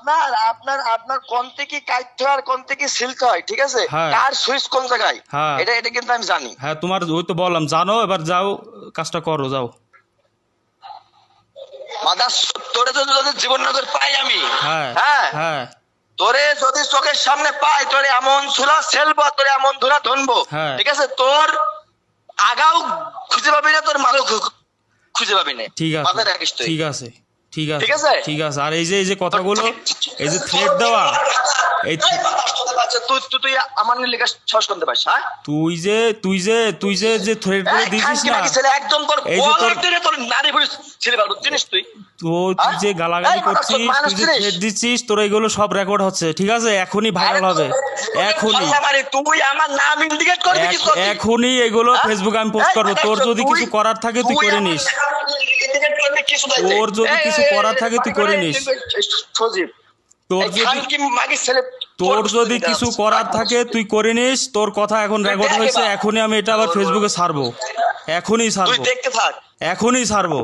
আপনার আপনার আপনার কোন থেকে কাটতে হয় আর কোন থেকে সিলতে হয়, ঠিক আছে? হ্যাঁ। কার সুইচ কোন জায়গায়, হ্যাঁ। এটা এটা কিন্তু আমি জানি। হ্যাঁ তোমার ওই তো বললাম জানো, এবার যাও কাজটা করো, যাও। মাদার, তোরে তো যদি জীবন নগর পাই আমি, হ্যাঁ হ্যাঁ, হ্যাঁ তোরে যদি চোখের সামনে পাই, তোরে এমন চুলা সেলবো, তোরে এমন ধুলা ধনবো, হ্যাঁ। ঠিক আছে? তোর আগাও খুঁজে পাবি না, তোর মালও খুঁজে পাবি না। ঠিক আছে, মাথায় রাখিস তুই। ঠিক আছে, ঠিক আছে, ঠিক আছে? ঠিক আছে। আর এই যে কথাগুলো, এই যে থ্রেড দেওয়া, এই তুই তুই তুই আমার লেখা সহজ করতে পারিস, হ্যাঁ? তুই যে থ্রেড করে দিয়েছিস না, একদম তোর এই যে তোর তোর নারী পুরুষ ছেলে পারবো, জানিস তুই? তুই যে গালাগালি এই করছিস, মানুষ তুই যে চিনিস? থ্রেড দিচ্ছিস, তোর এইগুলো সব রেকর্ড হচ্ছে, ঠিক আছে? এখনই ভাইরাল হবে, এখনই, তুই আমার নাম ইন্ডিকেট করবি কি করবি? এখনই এগুলো হ্যাঁ? ফেসবুকে আমি পোস্ট করবো। তোর যদি কিছু করার থাকে তুই করে নিস, তোর যদি কিছু করার থাকে তুই করে নিস, তোর যদি কিছু করার থাকে তুই করে নিস। তোর কথা এখন রেকর্ড হয়েছে, এখনই আমি এটা আবার ফেসবুকে ছাড়বো, এখনই তুই ছাড়বো, দেখতে থাক। এখনই ছাড়বো।